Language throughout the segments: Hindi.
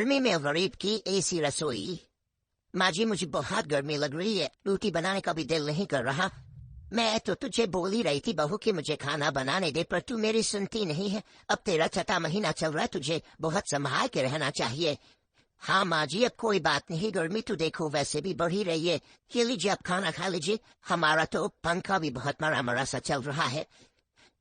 गर्मी में गरीब की एसी रसोई। माँ जी मुझे बहुत गर्मी लग रही है, रोटी बनाने का भी दिल नहीं कर रहा। मैं तो तुझे बोल ही रही थी बहू कि मुझे खाना बनाने दे, पर तू मेरी सुनती नहीं है। अब तेरा छठा महीना चल रहा है, तुझे बहुत संभाल के रहना चाहिए। हाँ माँ जी, अब कोई बात नहीं, गर्मी तो देखो वैसे भी बढ़ ही रही है। ये लीजिए आप खाना खा लीजिए, हमारा तो पंखा भी बहुत मरा मरा सा चल रहा है।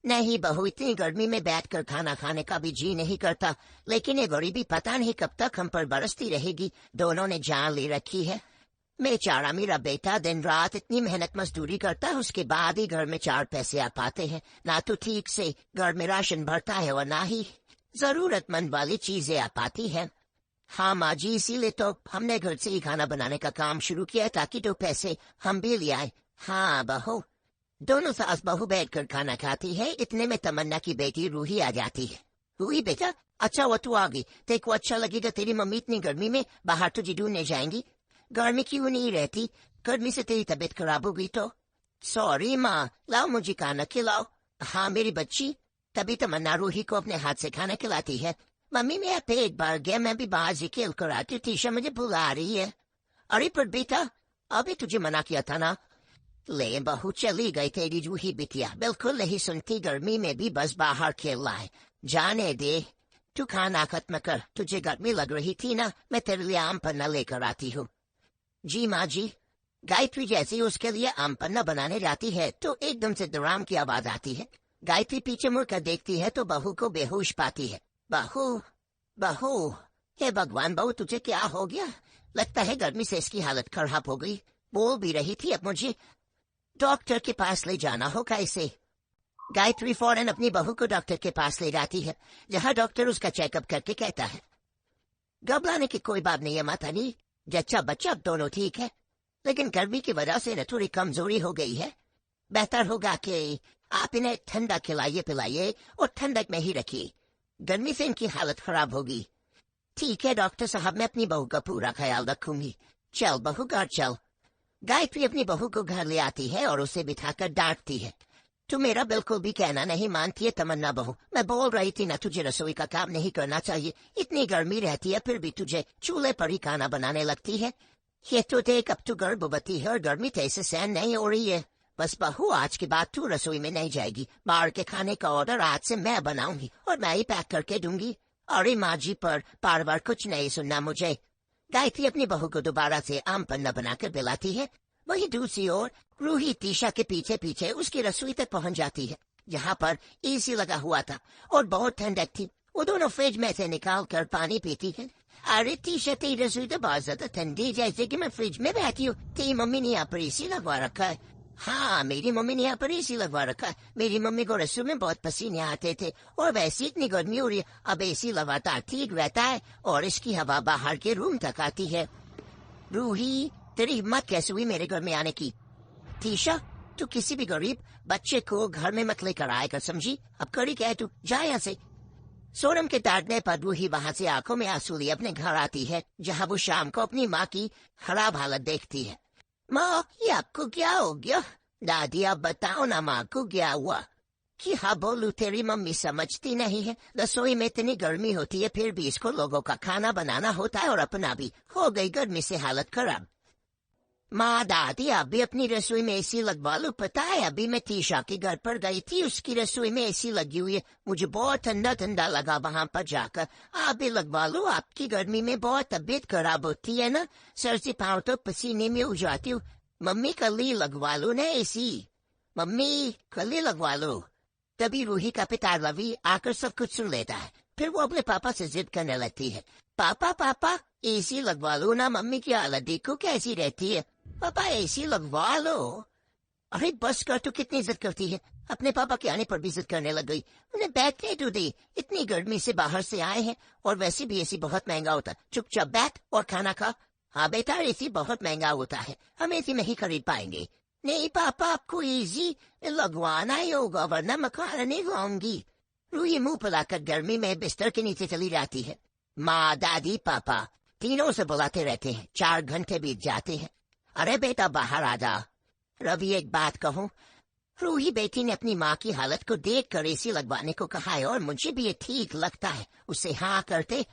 नहीं बहू, इतनी गर्मी में बैठकर खाना खाने का भी जी नहीं करता, लेकिन ये गरीबी पता नहीं कब तक हम पर बरसती रहेगी। दोनों ने जान ले रखी है। बेचारा मेरा बेटा दिन रात इतनी मेहनत मजदूरी करता है, उसके बाद ही घर में 4 पैसे आ पाते हैं। ना तो ठीक से घर में राशन भरता है और ना ही जरूरतमंद वाली चीजें आ पाती है। हाँ माँ जी, इसीलिए तो हमने घर से ही खाना बनाने का काम शुरू किया, ताकि 2 पैसे हम भी ले आए। हाँ बहू, दोनों सास बहू बैठकर खाना खाती है, इतने में तमन्ना की बेटी रूही आ जाती है। रूही बेटा, अच्छा वो तू आ गई, तेरे को अच्छा लगेगा, तेरी मम्मी इतनी गर्मी में बाहर तुझे ढूंढने जाएंगी। घर में क्यों नहीं रहती, गर्मी से तेरी तबीयत खराब हो गई तो। सॉरी माँ, लाओ मुझे खाना खिलाओ। हाँ मेरी बच्ची, तभी तमन्ना रूही को अपने हाथ से खाना खिलाती है। मम्मी मेरा पेट भर गया, मैं भी बाहर से खेल कर आती हूँ, टीशा मुझे बुला रही है। अरे पर बेटा, अभी तुझे मना किया था ना। ले बहू, चली गई तेरी रूही बिटिया, बिल्कुल नहीं सुनती, गर्मी में भी बस बाहर खेल रहा है। जाने दे, तू खाना खत्म कर, तुझे गर्मी लग रही थी ना, मैं तेरे लिए आम पन्ना लेकर आती हूँ। जी माँ जी। गायत्री जैसी उसके लिए आम पन्ना बनाने जाती है तो एकदम से दराम की आवाज आती है। गायत्री पीछे मुड़कर देखती है तो बहू को बेहोश पाती है। बहू, बहू, हे भगवान, बहू तुझे क्या हो गया? लगता है गर्मी से इसकी हालत खराब हो गई। बोल भी रही थी अब मुझे डॉक्टर के पास ले जाना हो कैसे। गायत्री फौरन अपनी बहू को डॉक्टर के पास ले जाती है, जहाँ डॉक्टर उसका चेकअप करके कहता है, घबराने की कोई बात नहीं है माताजी, जच्चा बच्चा अब दोनों ठीक है, लेकिन गर्मी की वजह से न थोड़ी कमजोरी हो गई है। बेहतर होगा कि आप इन्हें ठंडा खिलाइए पिलाइए और ठंडक में ही रखिए, गर्मी से इनकी हालत खराब होगी। ठीक है डॉक्टर साहब, मैं अपनी बहू का पूरा ख्याल रखूंगी। चल बहू घर चल। गायत्री अपनी बहू को घर ले आती है और उसे बिठाकर डांटती है। तू मेरा बिल्कुल भी कहना नहीं मानती है तमन्ना बहू, मैं बोल रही थी ना तुझे रसोई का काम नहीं करना चाहिए, इतनी गर्मी रहती है फिर भी तुझे चूल्हे पर ही खाना बनाने लगती है। ये तो देख, अब तू गर्भवती है और गर्मी तेरे सहन नहीं हो रही है। बस बहू, आज के बाद तू रसोई में नहीं जाएगी, बाहर के खाने का ऑर्डर आज से मैं बनाऊंगी और मैं ही पैक करके दूंगी। अरे माँ जी, पर बार बार कुछ नहीं सुनना मुझे। गायत्री अपनी बहू को दोबारा से आम पन्ना बनाकर पिलाती है। वही दूसरी ओर रूही तीशा के पीछे पीछे उसकी रसोई तक पहुंच जाती है, जहाँ पर एसी लगा हुआ था और बहुत ठंडक थी। वो दोनों फ्रिज में से निकाल कर पानी पीती है। अरे तीशा, तेरी रसोई तो बहुत ज्यादा ठंडी, जैसे कि मैं फ्रिज में बैठी हूँ। तेरी मम्मी ने यहाँ पर एसी लगवा रखा है। हाँ, मेरी मम्मी ने यहाँ पर एसी लगवा रखा है। मेरी मम्मी को रसोई में बहुत पसीने आते थे और वैसे इतनी गर्मी हो रही है, अब एसी लगातार ठीक रहता है और इसकी हवा बाहर के रूम तक आती है। रूही, तेरी हिम्मत कैसे हुई मेरे घर में आने की? तीशा, तू किसी भी गरीब बच्चे को घर में मत लेकर आएगा, समझी? अब करी क्या है तू, जा यहाँ से। सोनम के डांटने पर रूही वहां से आंखों में आंसू लिए अपने घर आती है, जहाँ वो शाम को अपनी माँ की खराब हालत देखती है। माँ, ये आपको क्या हो गया? दादी आप बताओ ना माँ को क्या हुआ? कि हाँ बोलू, तेरी मम्मी समझती नहीं है, रसोई में इतनी गर्मी होती है फिर भी इसको लोगों का खाना बनाना होता है और अपना भी हो गई गर्मी से हालत खराब। माँ दादी, आप भी अपनी रसोई में एसी लगवा लो। पता है अभी मैं तीशा के घर पर गई थी, उसकी रसोई में एसी लगी हुई है, मुझे बहुत ठंडा ठंडा लगा वहां पर जाकर। आप भी लगवा लो, आपकी गर्मी में बहुत तबीयत खराब होती है ना, सर से पाँव तो पसीने में हो जाती हूँ। मम्मी कल ही लगवा लो ना एसी, मम्मी कल ही लगवा लो। तभी रूही का पिता रवि आकर सब कुछ सुन लेता है, फिर वो अपने पापा से जिद करने लगती है। पापा पापा, एसी लगवा लो ना, मम्मी की हालत देखो कैसी रहती है, पापा एसी लगवा लो। अरे बस कर, तू कितनी जिद करती है? अपने पापा के आने पर भी जिद करने लग गई। उन्हें बैठने तो दे, इतनी गर्मी से बाहर से आए हैं और वैसे भी एसी बहुत महंगा होता है, चुपचाप बैठ और खाना खा। हाँ बेटा, एसी बहुत महंगा होता है, हम एसी नहीं खरीद पाएंगे। नहीं पापा, आपको एसी लगवाना ही होगा वरना मैं खाना नहीं खाऊंगी। रूही मुंह फुलाकर गर्मी में बिस्तर के नीचे चली जाती है। माँ दादी पापा तीनों से बुलाते रहते हैं, 4 घंटे बीत जाते हैं। अरे बेटा बाहर आ जा। रवि, एक बात कहूँ? रूही बेटी ने अपनी माँ की हालत को देख कर एसी लगवाने को कहा है और मुझे भी ये ठीक लगता है। उसे हाँ करते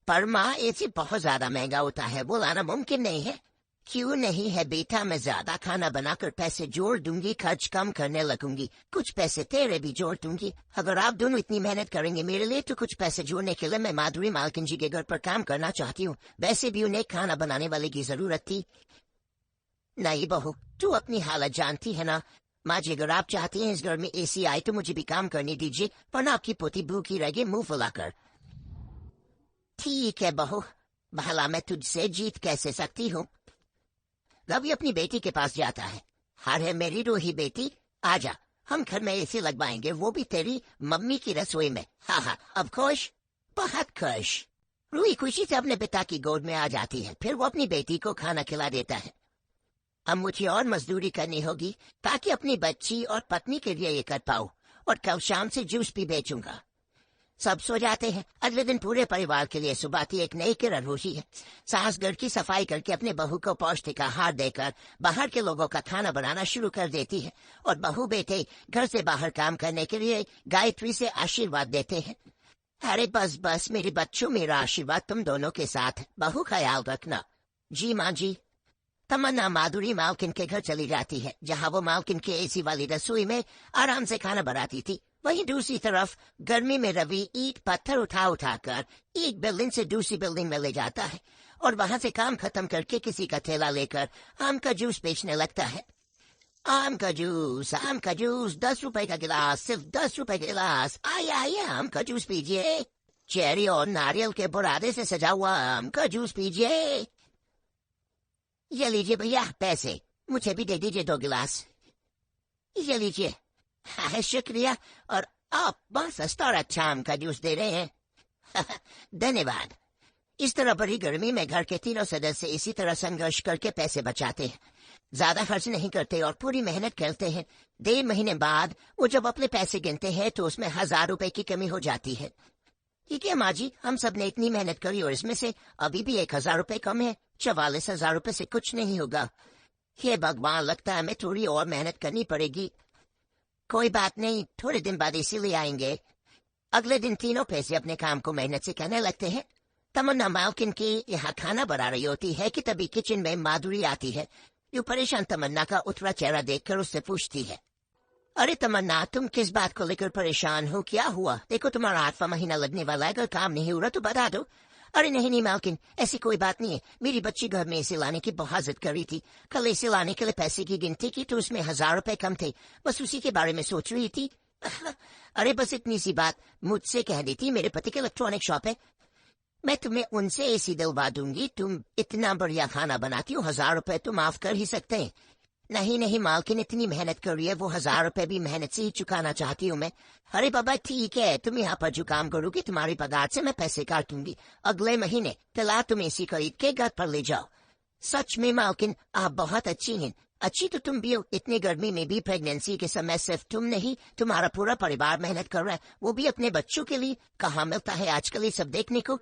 पर माँ एसी बहुत ज्यादा महंगा होता है, वो लाना मुमकिन नहीं है। क्यों नहीं है बेटा, मैं ज्यादा खाना बनाकर पैसे जोड़ दूंगी, खर्च कम करने लगूंगी, कुछ पैसे तेरे भी जोड़ दूंगी। अगर आप दोनों इतनी मेहनत करेंगे मेरे लिए तो कुछ पैसे जोड़ने के लिए मैं माधुरी मालकिन जी के घर पर काम करना चाहती हूँ। वैसे भी उन्हें खाना बनाने वाले की जरूरत थी। नहीं बहू, तू अपनी हालत जानती है ना। माँ जी, अगर आप चाहती हैं इस घर में एसी आए तो मुझे भी काम करने दीजिए, वरना आपकी पोती भूखी रहेगी मुंह फुलाकर। ठीक है बहू, भला मैं तुझसे जीत कैसे सकती हूँ। रवि अपनी बेटी के पास जाता है। हार है मेरी रूही बेटी, आजा, हम घर में एसी लगवाएंगे, वो भी तेरी मम्मी की रसोई में। हाँ हाँ, अब खुश, बहुत खुश। रूही खुशी से अपने पिता की गोद में आ जाती है, फिर वो अपनी बेटी को खाना खिला देता है। अब मुझे और मजदूरी करनी होगी ताकि अपनी बच्ची और पत्नी के लिए ये कर पाऊँ, और कल शाम से जूस भी बेचूंगा। सब सो जाते हैं। अगले दिन पूरे परिवार के लिए सुबह की एक नई किरण होती है। सास घर की सफाई करके अपने बहू को पौष्टिक आहार देकर बाहर के लोगों का खाना बनाना शुरू कर देती है, और बहू बेटे घर से बाहर काम करने के लिए गायत्री से आशीर्वाद देते हैं। अरे बस बस मेरे बच्चों, मेरा आशीर्वाद तुम दोनों के साथ, बहू ख्याल रखना। जी माँ जी। तमन्ना माधुरी मालकिन के घर चली जाती है, जहाँ वो मालकिन के एसी वाली रसोई में आराम से खाना बनाती थी। वहीं दूसरी तरफ गर्मी में रवि ईंट पत्थर उठा उठाकर एक बिल्डिंग से दूसरी बिल्डिंग में ले जाता है, और वहां से काम खत्म करके किसी का थैला लेकर आम का जूस बेचने लगता है। आम का जूस, 10 रुपए का गिलास, सिर्फ 10 रुपए का गिलास। आइए आइए, आम का जूस पीजिए, चेरी और नारियल के बुरादे से सजा हुआ आम का जूस पीजिए। ये लीजिए भैया पैसे, मुझे भी दे दीजिए 2 गिलास। ये लीजिए। हाँ शुक्रिया, और आप बहुत सस्ता और अच्छा आम का जूस दे रहे हैं। धन्यवाद। इस तरह बड़ी गर्मी में घर के तीनों सदस्य इसी तरह संघर्ष करके पैसे बचाते हैं, ज्यादा खर्च नहीं करते और पूरी मेहनत करते हैं। 1.5 महीने बाद वो जब अपने पैसे गिनते हैं तो उसमें 1000 रुपए की कमी हो जाती है। ठीक है माँ जी, हम सब ने इतनी मेहनत करी और इसमें से अभी भी 1000 रुपए कम है। 44,000 रुपए से कुछ नहीं होगा। हे भगवान, लगता है हमें थोड़ी और मेहनत करनी पड़ेगी। कोई बात नहीं, थोड़े दिन बाद इसीलिए आएंगे। अगले दिन तीनों पैसे अपने काम को मेहनत से करने लगते हैं। तमन्ना मालकिन की यहाँ खाना बना रही होती है कि तभी किचन में माधुरी आती है, जो परेशान तमन्ना का उतरा चेहरा देखकर उससे पूछती है, अरे तमन्ना, तुम किस बात को लेकर परेशान हो, क्या हुआ? देखो तुम्हारा 8वां महीना लगने वाला है, अगर काम नहीं हो रहा तो बता दो। अरे नहीं नहीं मालकिन, ऐसी कोई बात नहीं है। मेरी बच्ची घर में इसे लाने की बहुत जिद कर रही थी। कल इसे लाने के लिए पैसे की गिनती की तो उसमें 1000 रुपए कम थे, बस उसी के बारे में सोच रही थी। अरे बस इतनी सी बात मुझसे कह देती, मेरे पति की इलेक्ट्रॉनिक शॉप है, मैं तुम्हें उनसे एसी दिलवा दूंगी। तुम इतना बढ़िया खाना बनाती हो, 1000 रुपए तो माफ कर ही सकते हैं। नहीं नहीं मालकिन, इतनी मेहनत कर रही है, वो 1000 रुपए भी मेहनत से ही चुकाना चाहती हूँ मैं। अरे बाबा ठीक है, तुम यहाँ पर जो काम करोगी तुम्हारी पगार से मैं पैसे काटूंगी। अगले महीने तला तुम एसी खरीद के घर पर ले जाओ। सच में मालकिन, आप बहुत अच्छी हैं। अच्छी तो तुम भी हो, इतनी गर्मी में भी प्रेगनेंसी के समय सिर्फ तुम नहीं तुम्हारा पूरा परिवार मेहनत कर रहा है, वो भी अपने बच्चों के लिए। कहाँ मिलता है आजकल ये सब देखने को।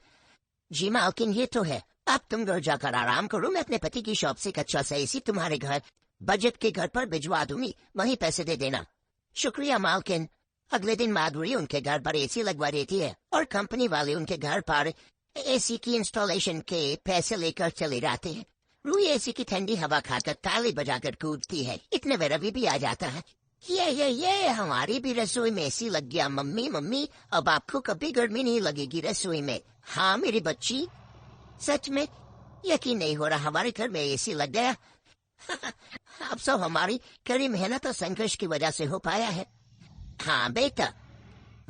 जी मालकिन ये तो है। अब तुम घर जाकर आराम करो, मैं अपने पति की शॉप से एक अच्छा सा एसी तुम्हारे घर बजट के घर पर भिजवा दूंगी, वहीं पैसे दे देना। शुक्रिया मालकिन। अगले दिन माधुरी उनके घर पर एसी लगवा देती है और कंपनी वाले उनके घर पर एसी की इंस्टॉलेशन के पैसे लेकर चले जाते हैं। रूही एसी की ठंडी हवा खाकर ताली बजाकर कूदती है। इतने में रवि भी आ जाता है। ये हमारी भी रसोई में एसी लग गया। मम्मी मम्मी, अब आपको कभी गर्मी नहीं लगेगी रसोई में। हाँ मेरी बच्ची, सच में यकीन नहीं हो रहा, हमारे घर में एसी लग गया। अब सब हमारी कड़ी मेहनत और संघर्ष की वजह से हो पाया है। हाँ बेटा,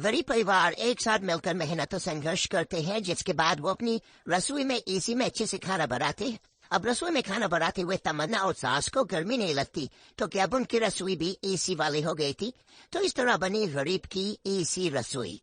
गरीब परिवार एक साथ मिलकर मेहनत और संघर्ष करते हैं, जिसके बाद वो अपनी रसोई में एसी में अच्छे से खाना बनाते हैं। अब रसोई में खाना बनाते हुए तमन्ना और सास को गर्मी नहीं लगती, तो क्या अब उनकी रसोई भी एसी वाली हो गई थी। तो इस तरह बनी गरीब की एसी रसोई।